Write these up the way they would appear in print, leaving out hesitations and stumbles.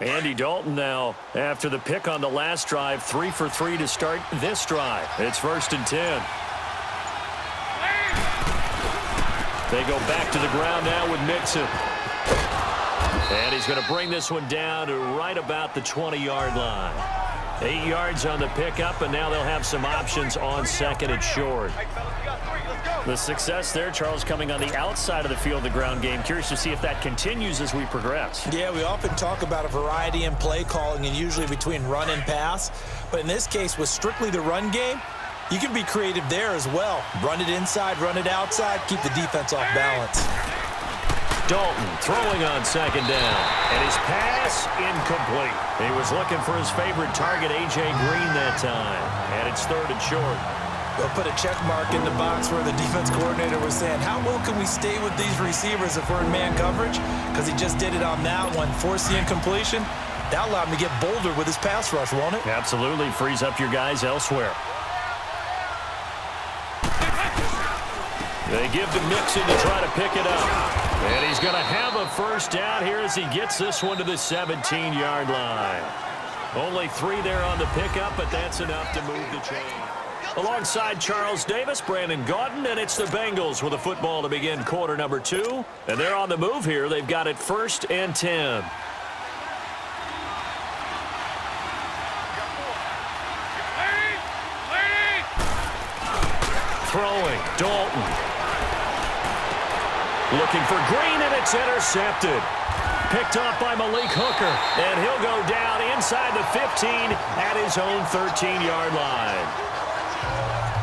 Andy Dalton now, after the pick on the last drive, 3 for 3 to start this drive. It's 1st and 10. They go back to the ground now with Mixon. And he's going to bring this one down to right about the 20-yard line. 8 yards on the pickup, and now they'll have some options on 2nd and short. The success there, Charles, coming on the outside of the field, the ground game. Curious to see if that continues as we progress. Yeah, we often talk about a variety in play calling and usually between run and pass. But in this case, with strictly the run game, you can be creative there as well. Run it inside, run it outside, keep the defense off balance. Dalton throwing on 2nd down. And his pass incomplete. He was looking for his favorite target, A.J. Green, that time. And it's 3rd and short. They'll put a check mark in the box where the defense coordinator was saying, how well can we stay with these receivers if we're in man coverage? Because he just did it on that one. Force the incompletion. That allowed him to get bolder with his pass rush, won't it? Absolutely. Frees up your guys elsewhere. They give to Mixon to try to pick it up. And he's going to have a 1st down here as he gets this one to the 17-yard line. Only 3 there on the pickup, but that's enough to move the chain. Alongside Charles Davis, Brandon Gaudin, and it's the Bengals with a football to begin quarter number 2. And they're on the move here. They've got it 1st and 10. Throwing, Dalton. Looking for Green, and it's intercepted. Picked off by Malik Hooker, and he'll go down inside the 15 at his own 13-yard line.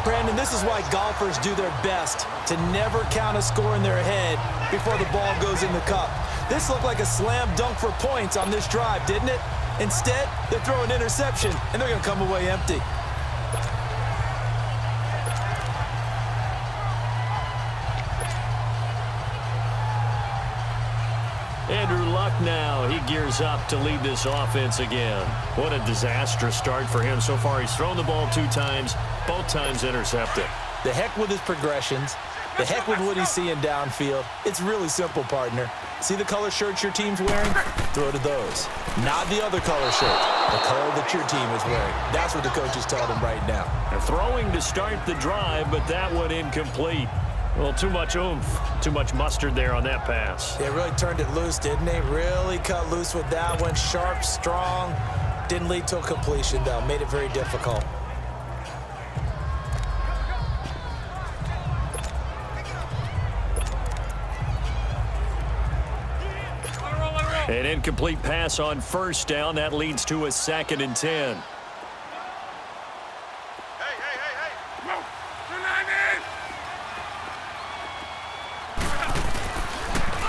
Brandon, this is why golfers do their best to never count a score in their head before the ball goes in the cup. This looked like a slam dunk for points on this drive, didn't it? Instead, they throw an interception, and they're going to come away empty. Andrew Luck now, he gears up to lead this offense again. What a disastrous start for him so far. He's thrown the ball 2 times, both times intercepted. The heck with his progressions. The heck with what he's seeing downfield. It's really simple, partner. See the color shirts your team's wearing? Throw to those. Not the other color shirt. The color that your team is wearing. That's what the coaches told him right now. They're throwing to start the drive, but that one incomplete. Well, too much oomph, too much mustard there on that pass. They really turned it loose, didn't they? Really cut loose with that one. Sharp, strong. Didn't lead to a completion, though. Made it very difficult. An incomplete pass on 1st down. That leads to a 2nd and 10.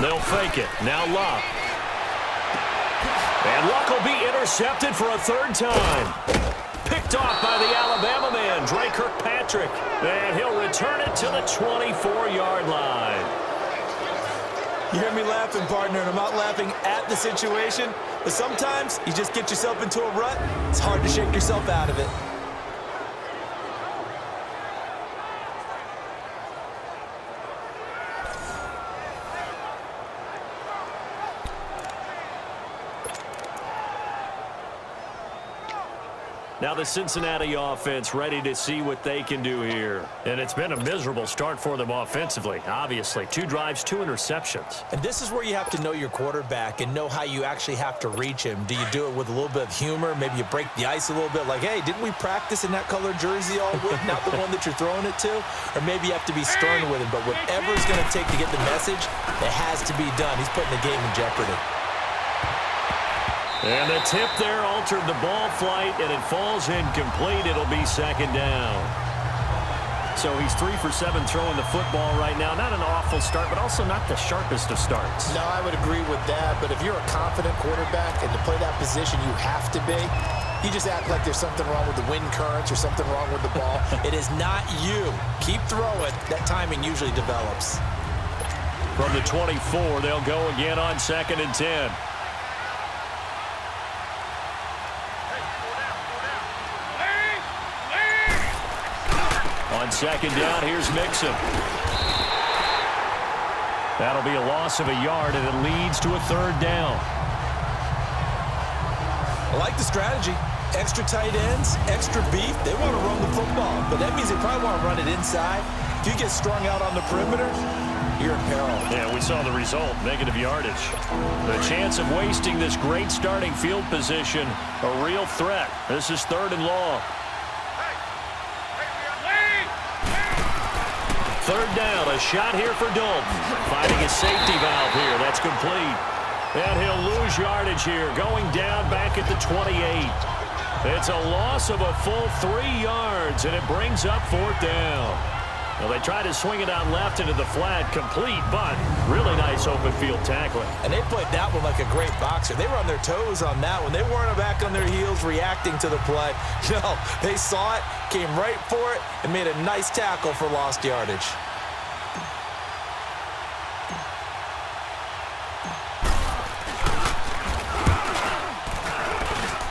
They'll fake it. Now Luck. And Luck will be intercepted for a 3rd time. Picked off by the Alabama man, Dre Kirkpatrick. And he'll return it to the 24-yard line. You hear me laughing, partner, and I'm not laughing at the situation, but sometimes you just get yourself into a rut. It's hard to shake yourself out of it. Now the Cincinnati offense ready to see what they can do here. And it's been a miserable start for them offensively, obviously. 2 drives, 2 interceptions. And this is where you have to know your quarterback and know how you actually have to reach him. Do you do it with a little bit of humor? Maybe you break the ice a little bit like, hey, didn't we practice in that color jersey all week, not the one that you're throwing it to? Or maybe you have to be stern with him. But whatever it's going to take to get the message, it has to be done. He's putting the game in jeopardy. And the tip there altered the ball flight, and it falls incomplete. It'll be 2nd down. So he's 3 for 7 throwing the football right now. Not an awful start, but also not the sharpest of starts. No, I would agree with that. But if you're a confident quarterback and to play that position, you have to be. You just act like there's something wrong with the wind currents or something wrong with the ball. It is not you. Keep throwing. That timing usually develops. From the 24, they'll go again on 2nd and 10. On 2nd down, here's Mixon. That'll be a loss of a yard, and it leads to a 3rd down. I like the strategy. Extra tight ends, extra beef. They want to run the football, but that means they probably want to run it inside. If you get strung out on the perimeter, you're in peril. Yeah, we saw the result, negative yardage. The chance of wasting this great starting field position, a real threat. This is 3rd and long. 3rd down, a shot here for Dalton. Finding a safety valve here. That's complete. And he'll lose yardage here, going down back at the 28. It's a loss of a full 3 yards, and it brings up 4th down. Well, they try to swing it out left into the flat, complete, but really nice open field tackling. And they played that one like a great boxer. They were on their toes on that one. They weren't back on their heels reacting to the play. No, they saw it, came right for it, and made a nice tackle for lost yardage.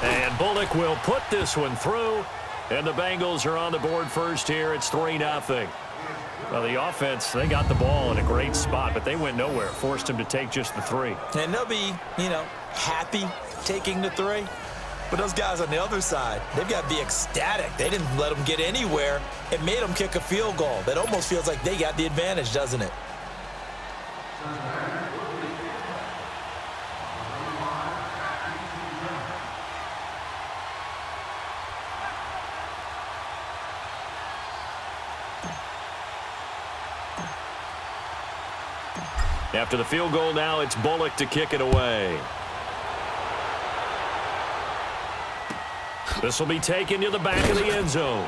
And Bullock will put this one through, and the Bengals are on the board first here. It's 3-0. Well, the offense, they got the ball in a great spot, but they went nowhere, forced them to take just the 3. And they'll be, happy taking the 3. But those guys on the other side, they've got to be ecstatic. They didn't let them get anywhere. It made them kick a field goal. That almost feels like they got the advantage, doesn't it? After the field goal now, it's Bullock to kick it away. This will be taken to the back of the end zone.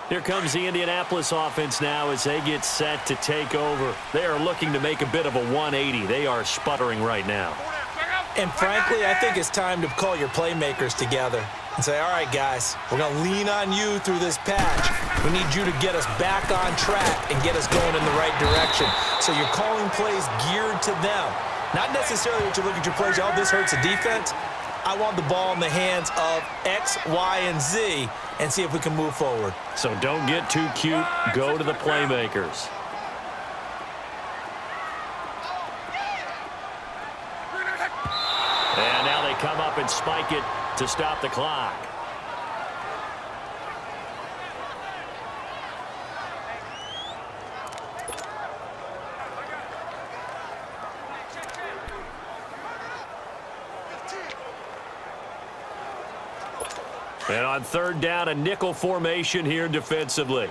Here comes the Indianapolis offense now as they get set to take over. They are looking to make a bit of a 180. They are sputtering right now. And frankly, I think it's time to call your playmakers together and say, all right, guys, we're going to lean on you through this patch. We need you to get us back on track and get us going in the right direction. So you're calling plays geared to them. Not necessarily what you look at your plays, oh, this hurts the defense. I want the ball in the hands of X, Y, and Z and see if we can move forward. So don't get too cute. Go to the playmakers. And now they come up and spike it to stop the clock. And on 3rd down, a nickel formation here defensively.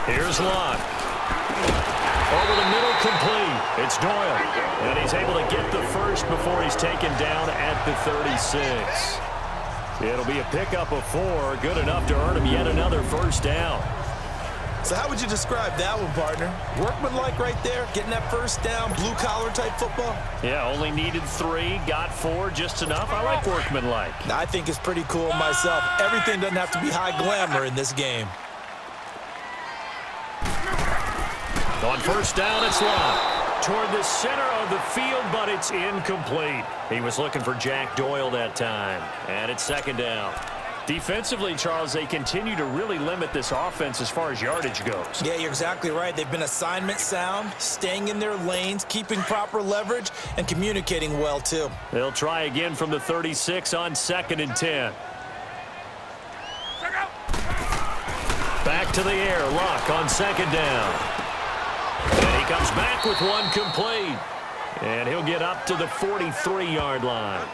Here's Locke. Over the middle, complete. It's Doyle. And he's able to get the first before he's taken down at the 36. It'll be a pickup of 4, good enough to earn him yet another first down. So how would you describe that one, partner? Workmanlike right there, getting that first down, blue-collar type football? Yeah, only needed 3, got 4, just enough. I like workmanlike. I think it's pretty cool myself. Everything doesn't have to be high glamour in this game. On first down, it's Locke. Toward the center of the field, but it's incomplete. He was looking for Jack Doyle that time. And it's 2nd down. Defensively, Charles, they continue to really limit this offense as far as yardage goes. Yeah, you're exactly right. They've been assignment sound, staying in their lanes, keeping proper leverage, and communicating well, too. They'll try again from the 36 on 2nd and 10. Back to the air. Locke on 2nd down. And he comes back with one complete. And he'll get up to the 43-yard line.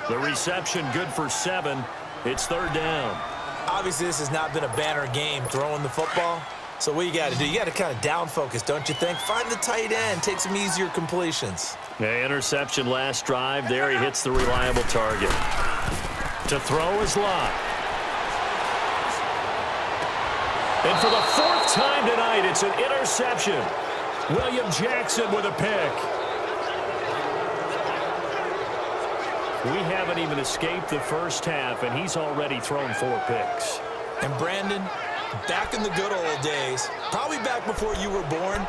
The reception good for 7. It's 3rd down. Obviously, this has not been a banner game throwing the football. So what you got to do, you got to kind of down focus, don't you think? Find the tight end, take some easier completions. Yeah, interception last drive. There he hits the reliable target. To throw is Locke. And for the 4th time tonight, it's an interception. William Jackson with a pick. We haven't even escaped the first half, and he's already thrown 4 picks. And Brandon, back in the good old days, probably back before you were born,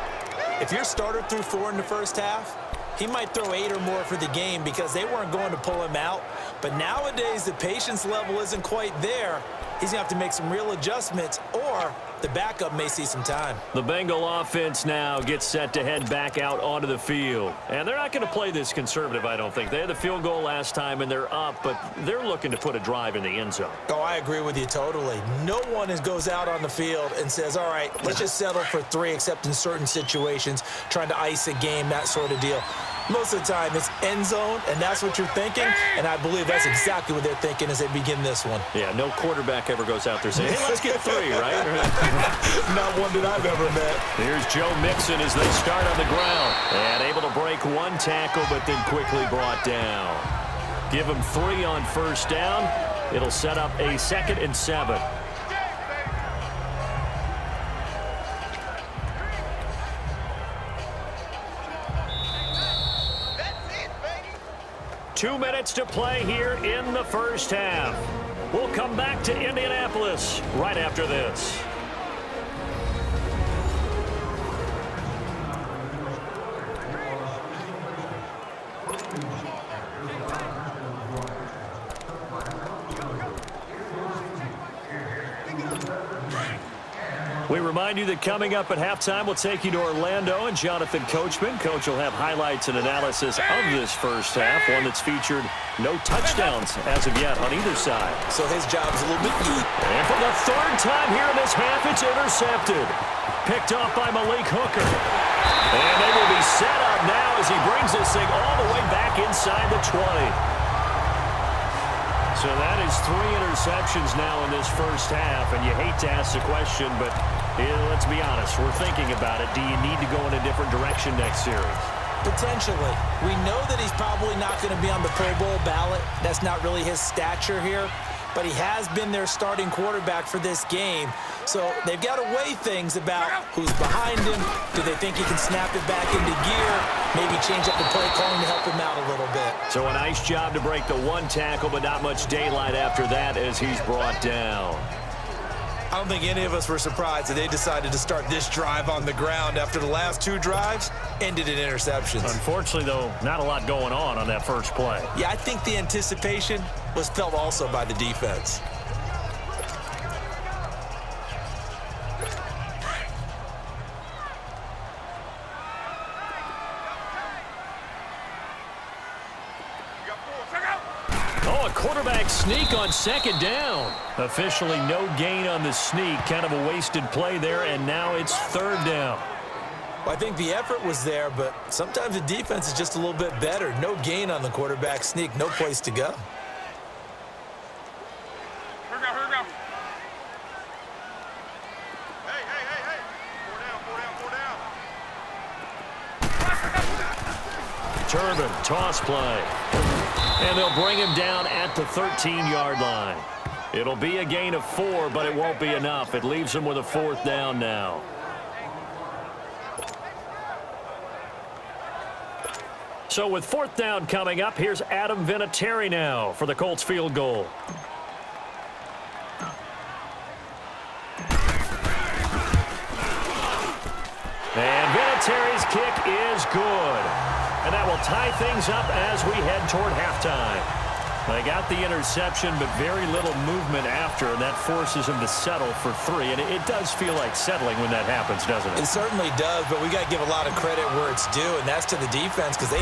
if your starter threw 4 in the first half, he might throw 8 or more for the game because they weren't going to pull him out. But nowadays, the patience level isn't quite there. He's going to have to make some real adjustments, or the backup may see some time. The Bengal offense now gets set to head back out onto the field. And they're not going to play this conservative, I don't think. They had the field goal last time, and they're up, but they're looking to put a drive in the end zone. Oh, I agree with you totally. No one goes out on the field and says, all right, let's just settle for 3, except in certain situations, trying to ice a game, that sort of deal. Most of the time, it's end zone, and that's what you're thinking, and I believe that's exactly what they're thinking as they begin this one. Yeah, no quarterback ever goes out there saying, hey, let's get 3, right? Not one that I've ever met. Here's Joe Mixon as they start on the ground. And able to break 1 tackle, but then quickly brought down. Give him 3 on first down. It'll set up a 2nd and 7. Two minutes to play here in the first half. We'll come back to Indianapolis right after this. We remind you that coming up at halftime, we'll take you to Orlando and Jonathan Coachman. Coach will have highlights and analysis of this first half, one that's featured no touchdowns as of yet on either side. So his job's a little bit deep. And for the 3rd time here in this half, it's intercepted. Picked off by Malik Hooker. And they will be set up now as he brings this thing all the way back inside the 20. So that is 3 interceptions now in this first half, and you hate to ask the question, but let's be honest, we're thinking about it. Do you need to go in a different direction next series? Potentially. We know that he's probably not going to be on the Pro Bowl ballot. That's not really his stature here, but he has been their starting quarterback for this game. So they've got to weigh things about who's behind him. Do they think he can snap it back into gear? Maybe change up the play calling to help him out a little bit. So a nice job to break the 1 tackle, but not much daylight after that as he's brought down. I don't think any of us were surprised that they decided to start this drive on the ground after the last 2 drives ended in interceptions. Unfortunately, though, not a lot going on that first play. Yeah, I think the anticipation was felt also by the defense. Oh, a quarterback sneak on 2nd down. Officially no gain on the sneak. Kind of a wasted play there, and now it's 3rd down. Well, I think the effort was there, but sometimes the defense is just a little bit better. No gain on the quarterback sneak, no place to go. Here we go. Hey. 4 down. Turbin, toss play. And they'll bring him down at the 13-yard line. It'll be a gain of 4, but it won't be enough. It leaves him with a 4th down now. So with 4th down coming up, here's Adam Vinatieri now for the Colts field goal. And Vinatieri's kick is good. And that will tie things up as we head toward halftime. They got the interception, but very little movement after, and that forces him to settle for 3. And it does feel like settling when that happens, doesn't it? It certainly does, but we got to give a lot of credit where it's due, and that's to the defense because they